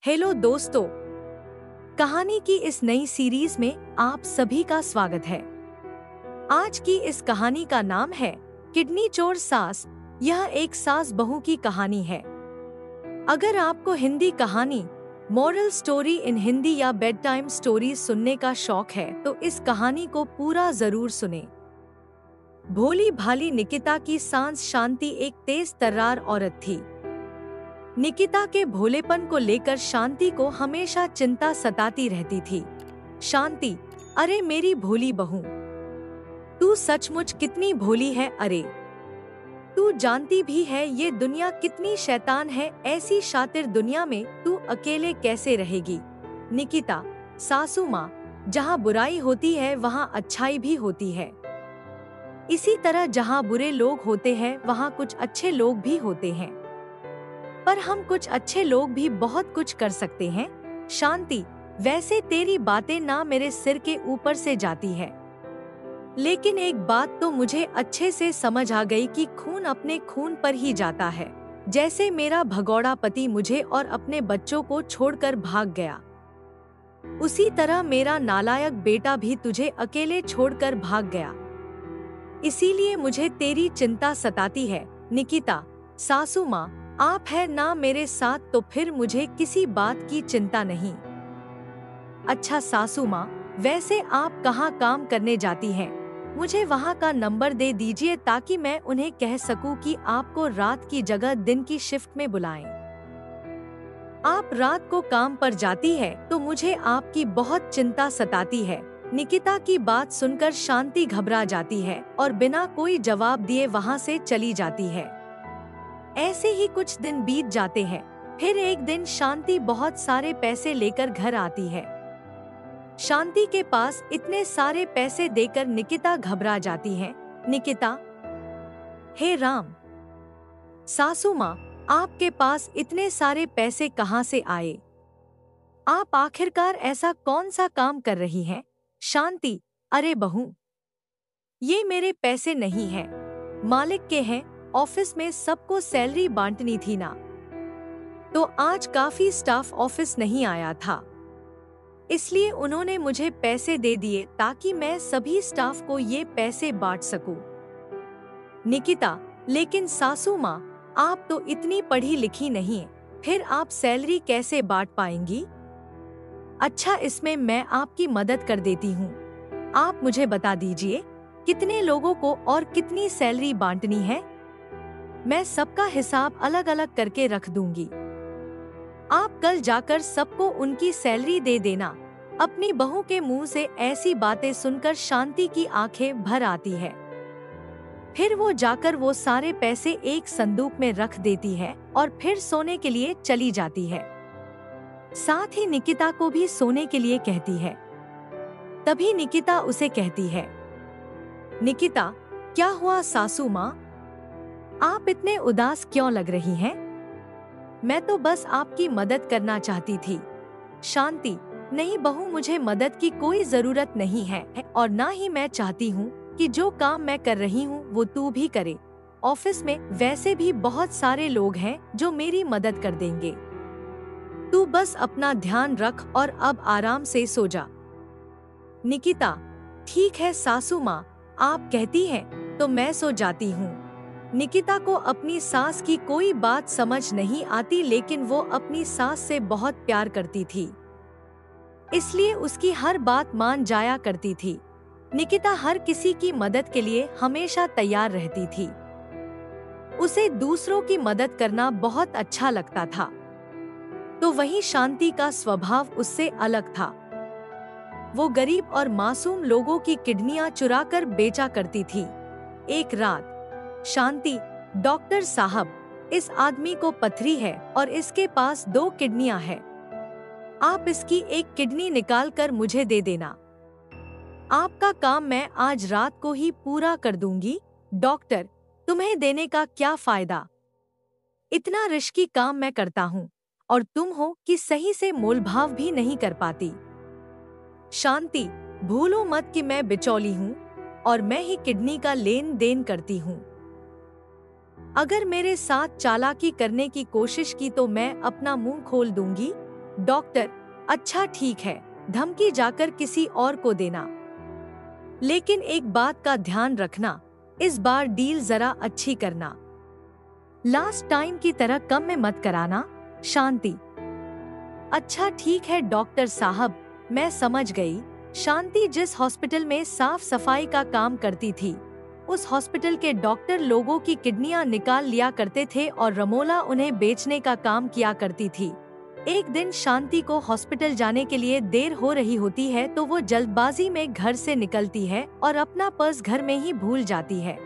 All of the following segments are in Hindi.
हेलो दोस्तों, कहानी की इस नई सीरीज में आप सभी का स्वागत है। आज की इस कहानी का नाम है किडनी चोर सास। यह एक सास बहू की कहानी है। अगर आपको हिंदी कहानी, मॉरल स्टोरी इन हिंदी या बेड टाइम स्टोरीज सुनने का शौक है तो इस कहानी को पूरा जरूर सुने। भोली भाली निकिता की सास शांति एक तेज तर्रार औरत थी। निकिता के भोलेपन को लेकर शांति को हमेशा चिंता सताती रहती थी। शांति, अरे मेरी भोली बहू, तू सचमुच कितनी भोली है। अरे तू जानती भी है ये दुनिया कितनी शैतान है। ऐसी शातिर दुनिया में तू अकेले कैसे रहेगी। निकिता, सासू माँ, जहाँ बुराई होती है वहाँ अच्छाई भी होती है। इसी तरह जहाँ बुरे लोग होते हैं वहाँ कुछ अच्छे लोग भी होते हैं, पर हम कुछ अच्छे लोग भी बहुत कुछ कर सकते हैं। शांति, वैसे तेरी बातें ना मेरे सिर के ऊपर से जाती है, लेकिन एक बात तो मुझे अच्छे से समझ आ गई कि खून अपने खून पर ही जाता है। जैसे मेरा भगौड़ा पति मुझे और अपने बच्चों को छोड़कर भाग गया, उसी तरह मेरा नालायक बेटा भी तुझे अकेले छोड़कर भाग गया। इसीलिए मुझे तेरी चिंता सताती है। निकिता, सासू माँ, आप है ना मेरे साथ तो फिर मुझे किसी बात की चिंता नहीं। अच्छा सासू माँ, वैसे आप कहाँ काम करने जाती हैं? मुझे वहाँ का नंबर दे दीजिए ताकि मैं उन्हें कह सकूं कि आपको रात की जगह दिन की शिफ्ट में बुलाएं। आप रात को काम पर जाती है तो मुझे आपकी बहुत चिंता सताती है। निकिता की बात सुनकर शांति घबरा जाती है और बिना कोई जवाब दिए वहाँ से चली जाती है। ऐसे ही कुछ दिन बीत जाते हैं। फिर एक दिन शांति बहुत सारे पैसे लेकर घर आती है। शांति के पास इतने सारे पैसे देकर निकिता घबरा जाती है। निकिता, हे राम, सासू माँ, आपके पास इतने सारे पैसे कहाँ से आए? आप आखिरकार ऐसा कौन सा काम कर रही हैं? शांति, अरे बहू, ये मेरे पैसे नहीं हैं, मालिक के हैं। ऑफिस में सबको सैलरी बांटनी थी ना, तो आज काफी स्टाफ ऑफिस नहीं आया था, इसलिए उन्होंने मुझे पैसे दे दिए ताकि मैं सभी स्टाफ को ये पैसे बांट सकूं। निकिता, लेकिन सासू माँ, आप तो इतनी पढ़ी लिखी नहीं, फिर आप सैलरी कैसे बांट पाएंगी? अच्छा, इसमें मैं आपकी मदद कर देती हूँ। आप मुझे बता दीजिए कितने लोगों को और कितनी सैलरी बांटनी है। मैं सबका हिसाब अलग अलग करके रख दूंगी। आप कल जाकर सबको उनकी सैलरी दे देना। अपनी बहू के मुंह से ऐसी बातें सुनकर शांति की आंखें भर आती है। फिर वो जाकर वो सारे पैसे एक संदूक में रख देती है और फिर सोने के लिए चली जाती है। साथ ही निकिता को भी सोने के लिए कहती है। तभी निकिता उसे कहती है, निकिता, क्या हुआ सासू माँ? आप इतने उदास क्यों लग रही हैं? मैं तो बस आपकी मदद करना चाहती थी। शांति, नहीं बहू, मुझे मदद की कोई जरूरत नहीं है और ना ही मैं चाहती हूँ कि जो काम मैं कर रही हूँ वो तू भी करे। ऑफिस में वैसे भी बहुत सारे लोग हैं जो मेरी मदद कर देंगे। तू बस अपना ध्यान रख और अब आराम से सो जा। निकिता, ठीक है सासू माँ, आप कहती हैं तो मैं सो जाती हूँ। निकिता को अपनी सास की कोई बात समझ नहीं आती, लेकिन वो अपनी सास से बहुत प्यार करती थी, इसलिए उसकी हर बात मान जाया करती थी। निकिता हर किसी की मदद के लिए हमेशा तैयार रहती थी। उसे दूसरों की मदद करना बहुत अच्छा लगता था। तो वहीं शांति का स्वभाव उससे अलग था। वो गरीब और मासूम लोगों की किडनियां चुराकर बेचा करती थी। एक रात, शांति, डॉक्टर साहब, इस आदमी को पथरी है और इसके पास 2 किडनियां हैं। आप इसकी एक किडनी निकाल कर मुझे दे देना। आपका काम मैं आज रात को ही पूरा कर दूंगी। डॉक्टर, तुम्हें देने का क्या फायदा? इतना रिस्की काम मैं करता हूँ और तुम हो कि सही से मोलभाव भी नहीं कर पाती। शांति, भूलो मत कि मैं बिचौली हूँ और मैं ही किडनी का लेन देन करती हूँ। अगर मेरे साथ चालाकी करने की कोशिश की तो मैं अपना मुंह खोल दूंगी। डॉक्टर, अच्छा ठीक है, धमकी जाकर किसी और को देना, लेकिन एक बात का ध्यान रखना, इस बार डील जरा अच्छी करना, लास्ट टाइम की तरह कम में मत कराना। शांति, अच्छा ठीक है डॉक्टर साहब, मैं समझ गई। शांति जिस हॉस्पिटल में साफ सफाई का काम करती थी, उस हॉस्पिटल के डॉक्टर लोगों की किडनियां निकाल लिया करते थे और रमोला उन्हें बेचने का काम किया करती थी। एक दिन शांति को हॉस्पिटल जाने के लिए देर हो रही होती है तो वो जल्दबाजी में घर से निकलती है और अपना पर्स घर में ही भूल जाती है।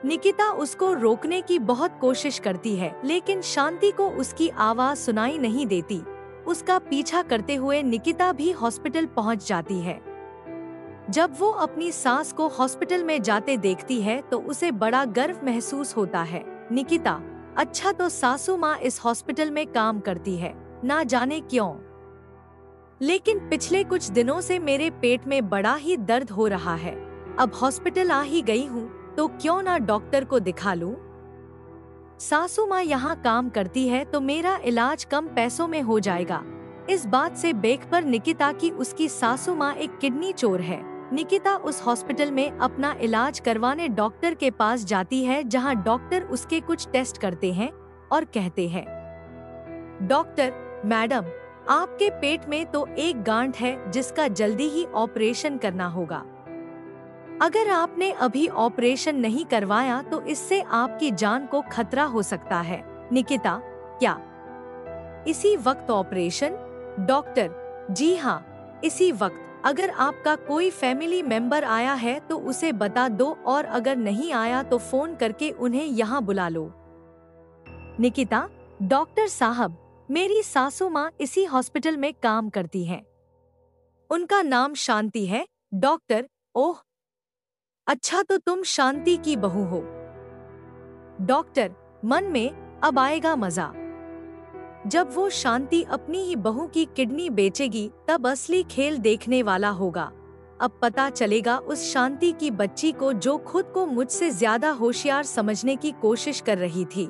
निकिता उसको रोकने की बहुत कोशिश करती है, लेकिन शांति को उसकी आवाज सुनाई नहीं देती। उसका पीछा करते हुए निकिता भी हॉस्पिटल पहुंच जाती है। जब वो अपनी सास को हॉस्पिटल में जाते देखती है तो उसे बड़ा गर्व महसूस होता है। निकिता, अच्छा तो सासू माँ इस हॉस्पिटल में काम करती है, ना जाने क्यों, लेकिन पिछले कुछ दिनों से मेरे पेट में बड़ा ही दर्द हो रहा है। अब हॉस्पिटल आ ही गई हूँ तो क्यों ना डॉक्टर को दिखा लूं। सासू माँ यहाँ काम करती है तो मेरा इलाज कम पैसों में हो जाएगा। इस बात से बेखबर निकिता की उसकी सासू माँ एक किडनी चोर है। निकिता उस हॉस्पिटल में अपना इलाज करवाने डॉक्टर के पास जाती है, जहाँ डॉक्टर उसके कुछ टेस्ट करते हैं और कहते हैं, डॉक्टर मैडम, आपके पेट में तो एक गांठ है जिसका जल्दी ही ऑपरेशन करना होगा। अगर आपने अभी ऑपरेशन नहीं करवाया तो इससे आपकी जान को खतरा हो सकता है। निकिता, क्या इसी वक्त ऑपरेशन? डॉक्टर, जी हाँ, इसी वक्त। अगर आपका कोई फैमिली मेंबर आया है तो उसे बता दो, और अगर नहीं आया तो फोन करके उन्हें यहाँ बुला लो। निकिता, डॉक्टर साहब, मेरी सासू माँ इसी हॉस्पिटल में काम करती हैं। उनका नाम शांति है। डॉक्टर, ओह अच्छा, तो तुम शांति की बहू हो। डॉक्टर, मन में अब आएगा मजा। जब वो शांति अपनी ही बहू की किडनी बेचेगी तब असली खेल देखने वाला होगा। अब पता चलेगा उस शांति की बच्ची को जो खुद को मुझसे ज्यादा होशियार समझने की कोशिश कर रही थी।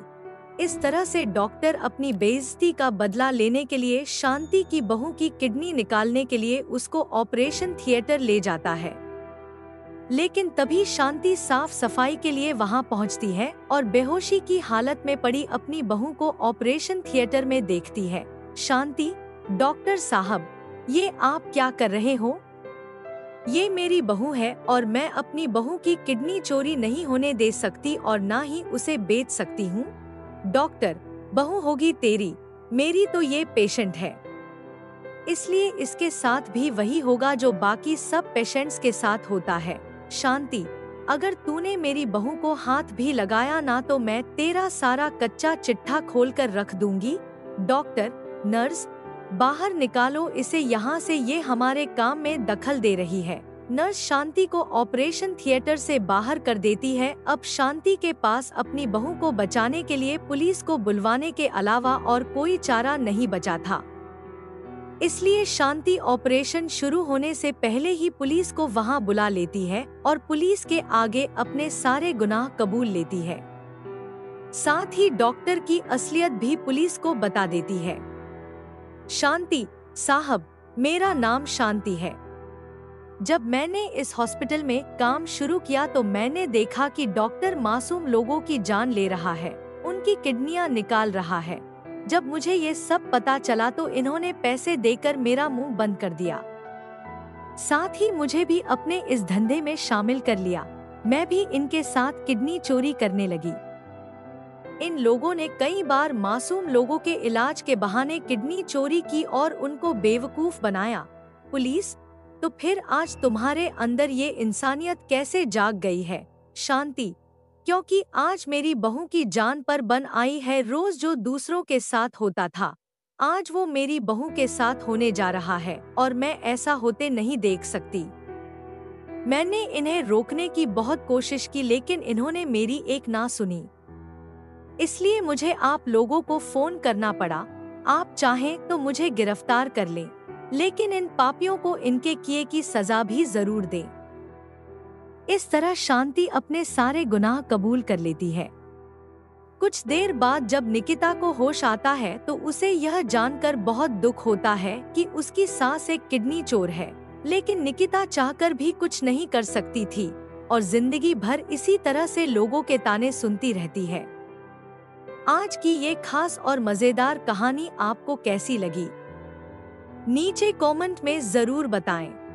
इस तरह से डॉक्टर अपनी बेइज्जती का बदला लेने के लिए शांति की बहू की किडनी निकालने के लिए उसको ऑपरेशन थिएटर ले जाता है। लेकिन तभी शांति साफ सफाई के लिए वहां पहुंचती है और बेहोशी की हालत में पड़ी अपनी बहू को ऑपरेशन थिएटर में देखती है। शांति, डॉक्टर साहब, ये आप क्या कर रहे हो? ये मेरी बहू है और मैं अपनी बहू की किडनी चोरी नहीं होने दे सकती और ना ही उसे बेच सकती हूँ। डॉक्टर, बहू होगी तेरी, मेरी तो ये पेशेंट है, इसलिए इसके साथ भी वही होगा जो बाकी सब पेशेंट्स के साथ होता है। शांति, अगर तूने मेरी बहू को हाथ भी लगाया ना तो मैं तेरा सारा कच्चा चिट्ठा खोलकर रख दूंगी। डॉक्टर, नर्स, बाहर निकालो इसे यहाँ से, ये हमारे काम में दखल दे रही है। नर्स शांति को ऑपरेशन थिएटर से बाहर कर देती है। अब शांति के पास अपनी बहू को बचाने के लिए पुलिस को बुलवाने के अलावा और कोई चारा नहीं बचा था। इसलिए शांति ऑपरेशन शुरू होने से पहले ही पुलिस को वहां बुला लेती है और पुलिस के आगे अपने सारे गुनाह कबूल लेती है। साथ ही डॉक्टर की असलियत भी पुलिस को बता देती है। शांति साहब, मेरा नाम शांति है। जब मैंने इस हॉस्पिटल में काम शुरू किया तो मैंने देखा कि डॉक्टर मासूम लोगों की जान ले रहा है, उनकी किडनियां निकाल रहा है। जब मुझे ये सब पता चला तो इन्होंने पैसे देकर मेरा मुंह बंद कर दिया। साथ ही मुझे भी अपने इस धंधे में शामिल कर लिया। मैं भी इनके साथ किडनी चोरी करने लगी। इन लोगों ने कई बार मासूम लोगों के इलाज के बहाने किडनी चोरी की और उनको बेवकूफ बनाया। पुलिस, तो फिर आज तुम्हारे अंदर ये इंसानियत कैसे जाग गई है? शांति, क्योंकि आज मेरी बहू की जान पर बन आई है। रोज जो दूसरों के साथ होता था, आज वो मेरी बहू के साथ होने जा रहा है और मैं ऐसा होते नहीं देख सकती। मैंने इन्हें रोकने की बहुत कोशिश की लेकिन इन्होंने मेरी एक ना सुनी। इसलिए मुझे आप लोगों को फोन करना पड़ा। आप चाहें तो मुझे गिरफ्तार कर लें, लेकिन इन पापियों को इनके किए की सजा भी जरूर दें। इस तरह शांति अपने सारे गुनाह कबूल कर लेती है। कुछ देर बाद जब निकिता को होश आता है तो उसे यह जानकर बहुत दुख होता है कि उसकी सास एक किडनी चोर है, लेकिन निकिता चाहकर भी कुछ नहीं कर सकती थी और जिंदगी भर इसी तरह से लोगों के ताने सुनती रहती है। आज की ये खास और मजेदार कहानी आपको कैसी लगी? नीचे कमेंट में जरूर बताएं।